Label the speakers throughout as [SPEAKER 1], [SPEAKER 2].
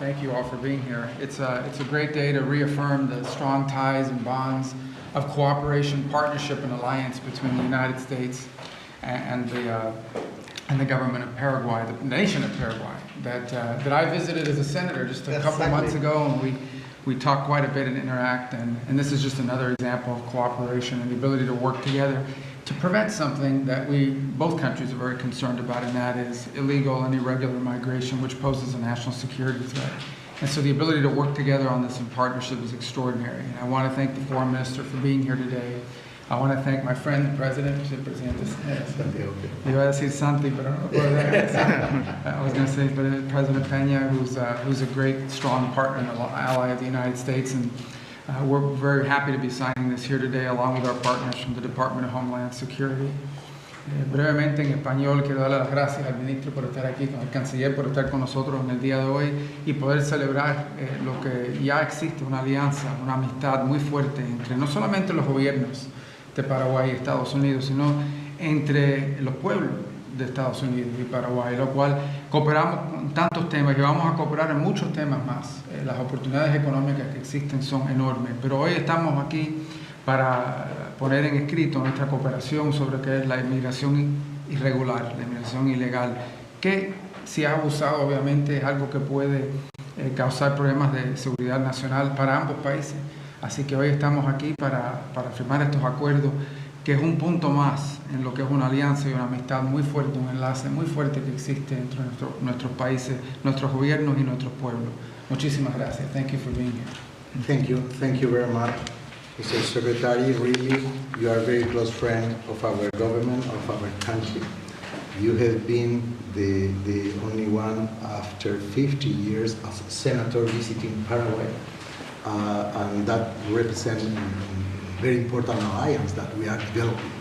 [SPEAKER 1] Thank you all for being here. It's a great day to reaffirm the strong ties and bonds of cooperation, partnership, and alliance between the United States and the government of Paraguay, the nation of Paraguay, that I visited as a senator just a couple months ago, and we talked quite a bit and interact, and this is just another example of cooperation and the ability to work together to prevent something that both countries are very concerned about, and that is illegal and irregular migration, which poses a national security threat. And so the ability to work together on this in partnership is extraordinary. And I want to thank the Foreign Minister for being here today. I want to thank my friend, the President. Iba a decir Santi, pero no puedo decir. I was going to say President Peña, who's a great, strong partner and ally of the United States. And we're very happy to be signing this here today, along with our partners from the Department of Homeland Security. Brevemente en español quiero darle las gracias al ministro por estar aquí, al canciller por estar con nosotros en el día de hoy y poder celebrar lo que ya existe, una alianza, una amistad muy fuerte entre no solamente los gobiernos de Paraguay y Estados Unidos, sino entre los pueblos de Estados Unidos y Paraguay, lo cual cooperamos en tantos temas y vamos a cooperar en muchos temas más. Las oportunidades económicas que existen son enormes, pero hoy estamos aquí para poner en escrito nuestra cooperación sobre qué es la inmigración irregular, la inmigración ilegal, que si es abusado obviamente es algo que puede causar problemas de seguridad nacional para ambos países. Así que hoy estamos aquí para firmar estos acuerdos, que es un punto más en lo que es una alianza y una amistad muy fuerte, un enlace muy fuerte que existe entre nuestros países, nuestros gobiernos y nuestros pueblos. Muchísimas gracias. Thank you for being here.
[SPEAKER 2] Thank you very much. Mr. Secretary, really, you are a very close friend of our government, of our country. You have been the only one after 50 years as a senator visiting Paraguay, and that represents a very important alliance that we are developing.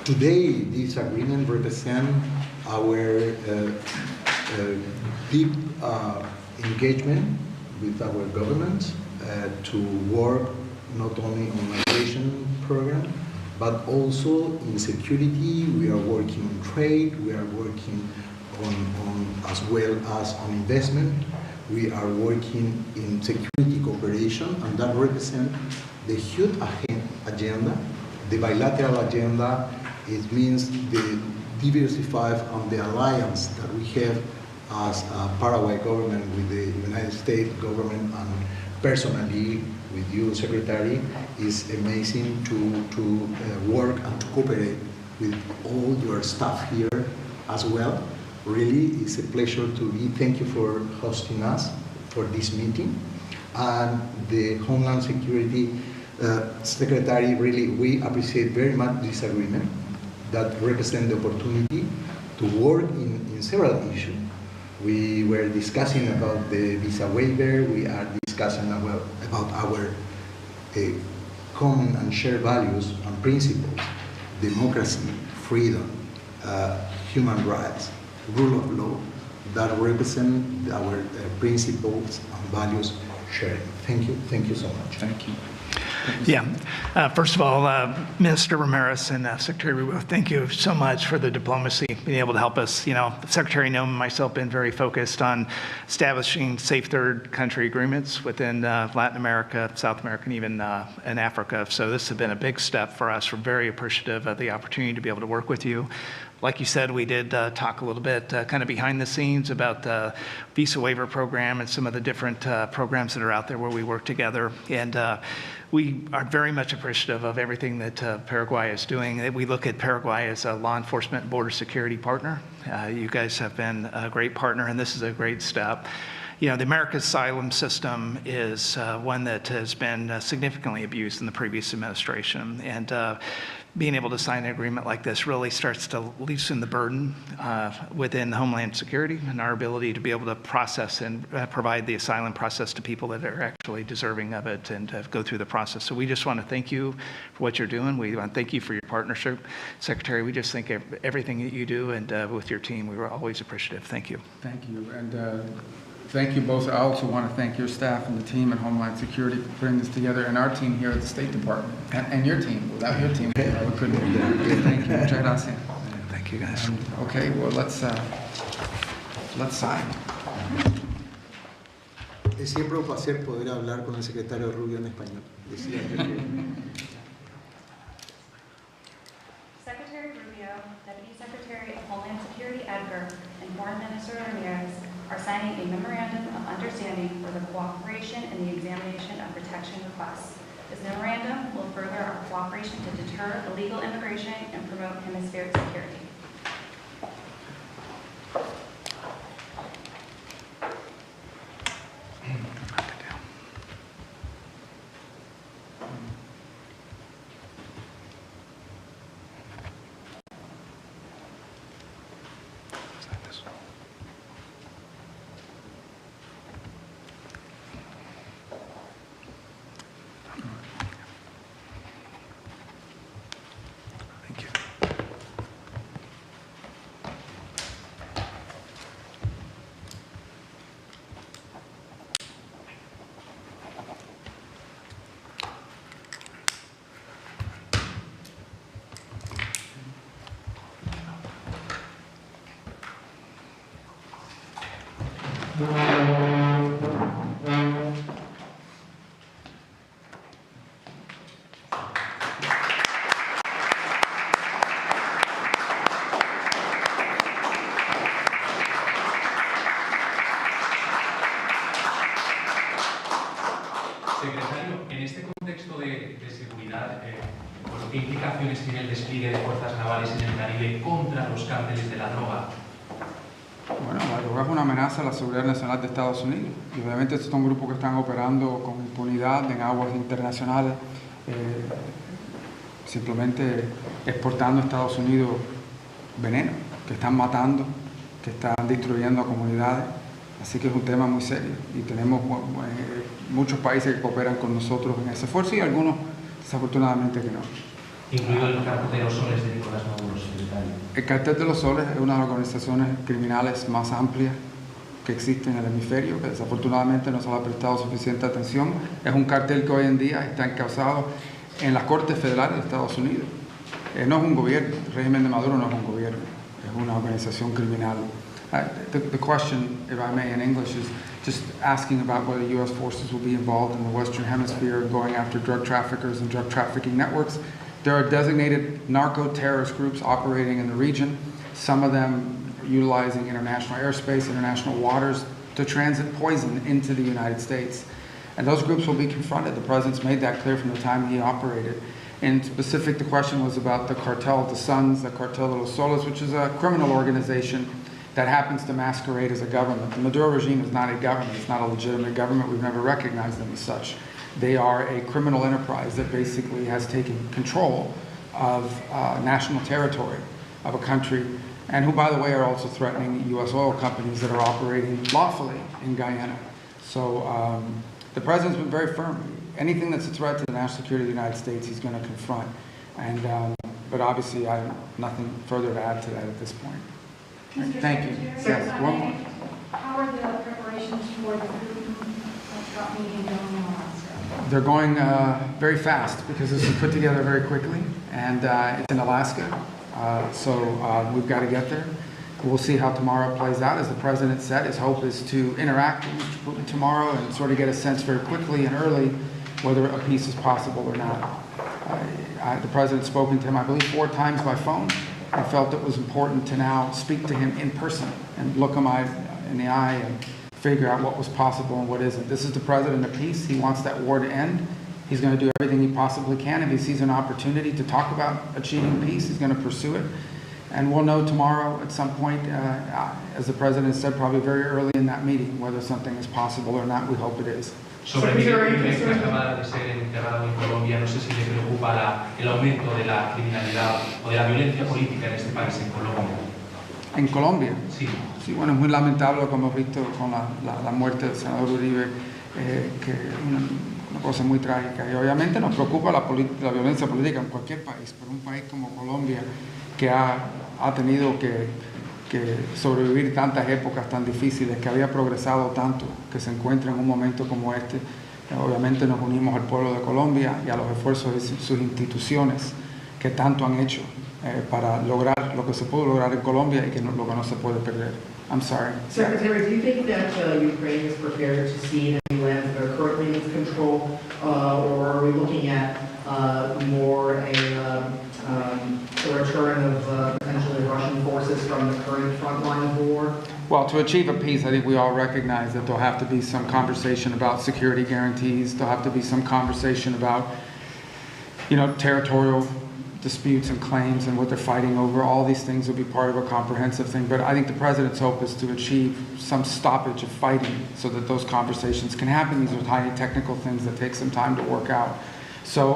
[SPEAKER 2] Today, this agreement represents our deep engagement with our government to work not only on migration program, but also in security. We are working on trade, we are working on as well as on investment. We are working in security cooperation, and that represents the huge agenda. The bilateral agenda, it means the diversified and the alliance that we have as a Paraguay government with the United States government, and personally with you, Secretary, is amazing to work and to cooperate with all your staff here as well. Really, it's a pleasure to be. Thank you for hosting us for this meeting. And the Homeland Security Secretary, really, we appreciate very much this agreement that represents the opportunity to work in several issues. We were discussing about the visa waiver. We are discussing about our common and shared values and principles: democracy, freedom, human rights, rule of law, that represent our principles and values shared. Thank you so much.
[SPEAKER 1] Thank you.
[SPEAKER 3] Yeah. First of all, Minister Ramírez and Secretary Rubio, thank you so much for the diplomacy, being able to help us. You know, the Secretary and myself been very focused on establishing safe third country agreements within Latin America, South America, and even in Africa. So this has been a big step for us. We're very appreciative of the opportunity to be able to work with you. Like you said, we did talk a little bit kind of behind the scenes about the visa waiver program and some of the different programs that are out there where we work together. And we are very much appreciative of everything that Paraguay is doing. We look at Paraguay as a law enforcement and border security partner. You guys have been a great partner, and this is a great step. You know, the American asylum system is one that has been significantly abused in the previous administration. And being able to sign an agreement like this really starts to loosen the burden within Homeland Security and our ability to be able to process and provide the asylum process to people that are actually deserving of it and go through the process. So we just want to thank you for what you're doing. We want to thank you for your partnership. Secretary, we just think everything that you do and with your team, we were always appreciative. Thank you.
[SPEAKER 1] Thank you. And thank you both. I also want to thank your staff and the team at Homeland Security for putting this together, and our team here at the State Department, and your team. Without your team, we couldn't do that. Thank you. Muchas gracias.
[SPEAKER 3] Thank you, guys.
[SPEAKER 1] Okay, well, let's sign.
[SPEAKER 2] Es siempre un placer poder hablar con el secretario Rubio en español. Decía
[SPEAKER 4] Secretary Rubio, Deputy Secretary of Homeland Security Edgar, and Foreign Minister Ramírez are signing a memorandum of understanding for the cooperation in the examination of protection requests. This memorandum will further our cooperation to deter illegal immigration and promote hemispheric security.
[SPEAKER 3] Thank you.
[SPEAKER 5] Secretario, en este contexto de seguridad, ¿qué implicaciones tiene el despliegue de fuerzas navales en el Caribe contra los cárteles de la droga?
[SPEAKER 1] Bueno, la droga es una amenaza a la seguridad nacional de Estados Unidos y obviamente estos son grupos que están operando con impunidad en aguas internacionales, simplemente exportando a Estados Unidos veneno, que están matando, que están destruyendo a comunidades. Así que es un tema muy serio y tenemos muchos países que cooperan con nosotros en ese esfuerzo y algunos desafortunadamente que no.
[SPEAKER 5] Incluido el cartel de los soles de Nicolás Maduro, secretario.
[SPEAKER 1] El cartel de los soles es una de las organizaciones criminales más amplias que existe en el hemisferio, que desafortunadamente no se le ha prestado suficiente atención. Es un cartel que hoy en día está encauzado en las Cortes Federales de Estados Unidos. No es un gobierno, el régimen de Maduro no es un gobierno, es una organización criminal. The question, if I may, in English is just asking about whether U.S. forces will be involved in the Western Hemisphere going after drug traffickers and drug trafficking networks. There are designated narco-terrorist groups operating in the region, some of them utilizing international airspace, international waters to transit poison into the United States. And those groups will be confronted. The President's made that clear from the time he operated. In specific, the question was about the Cartel of the Suns, the Cartel de los Soles, which is a criminal organization that happens to masquerade as a government. The Maduro regime is not a government. It's not a legitimate government. We've never recognized them as such. They are a criminal enterprise that basically has taken control of national territory of a country, and who, by the way, are also threatening U.S. oil companies that are operating lawfully in Guyana. So the President's been very firm. Anything that's a threat to the national security of the United States, he's going to confront. And, but obviously, I have nothing further to add to that at this point.
[SPEAKER 4] Mr.
[SPEAKER 1] Thank you.
[SPEAKER 4] Secretary,
[SPEAKER 1] Yes, one more.
[SPEAKER 4] how are the preparations for the Putin meeting going in Alaska?
[SPEAKER 1] They're going very fast because this was put together very quickly, and it's in Alaska, so we've got to get there. We'll see how tomorrow plays out. As the President said, his hope is to interact with Mr. Putin tomorrow and sort of get a sense very quickly and early whether a peace is possible or not. The President's spoken to him, I believe, 4 times by phone. I felt it was important to now speak to him in person and look him in the eye and figure out what was possible and what isn't. This is the President of peace. He wants that war to end. He's going to do everything he possibly can. If he sees an opportunity to talk about achieving peace, he's going to pursue it. And we'll know tomorrow at some point, as the President said, probably very early in that meeting, whether something is possible or not. We hope it is.
[SPEAKER 5] Sobre Miguel Rubén, que acaba de ser enterrado en Colombia, no sé si le preocupa el aumento de la criminalidad o de la violencia política en este país, en Colombia.
[SPEAKER 1] En Colombia.
[SPEAKER 5] Sí.
[SPEAKER 1] Sí, bueno, es muy lamentable, como hemos visto con la muerte del senador Uribe, que es una cosa muy trágica. Y obviamente nos preocupa la violencia política en cualquier país, pero un país como Colombia, que ha tenido que sobrevivir tantas épocas tan difíciles, que había progresado tanto, que se encuentra en un momento como este. Obviamente nos unimos al pueblo de Colombia y a los esfuerzos de sus instituciones que tanto han hecho para lograr lo que se pudo lograr en Colombia y lo que no se puede perder. I'm sorry.
[SPEAKER 6] Secretary, do you think that Ukraine is prepared to cede any lands that are currently in its control, or are we looking at more a return of potentially Russian forces from the current front line of war?
[SPEAKER 1] Well, to achieve a peace, I think we all recognize that there'll have to be some conversation about security guarantees. There'll have to be some conversation about, territorial disputes and claims and what they're fighting over. All these things will be part of a comprehensive thing. But I think the president's hope is to achieve some stoppage of fighting so that those conversations can happen. These are highly technical things that take some time to work out. So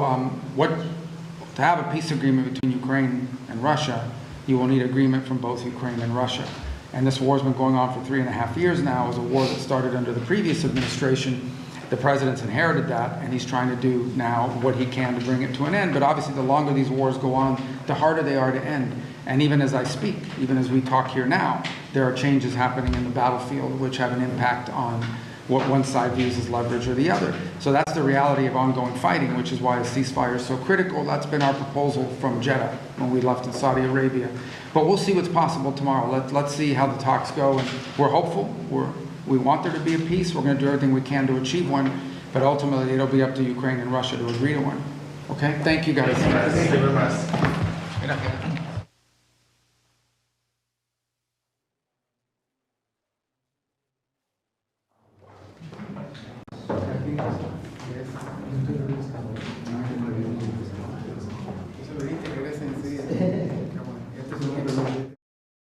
[SPEAKER 1] to have a peace agreement between Ukraine and Russia, you will need agreement from both Ukraine and Russia. And this war has been going on for 3.5 years now. It was a war that started under the previous administration. The president's inherited that, and he's trying to do now what he can to bring it to an end. But obviously, the longer these wars go on, the harder they are to end. And even as I speak, even as we talk here now, there are changes happening in the battlefield which have an impact on what one side views as leverage or the other. So that's the reality of ongoing fighting, which is why a ceasefire is so critical. That's been our proposal from Jeddah when we left in Saudi Arabia. But we'll see what's possible tomorrow. Let's see how the talks go. And we're hopeful. We want there to be a peace. We're going to do everything we can to achieve one. But ultimately, it'll be up to Ukraine and Russia to agree to one. Okay? Thank you, guys.
[SPEAKER 7] Thank you very much.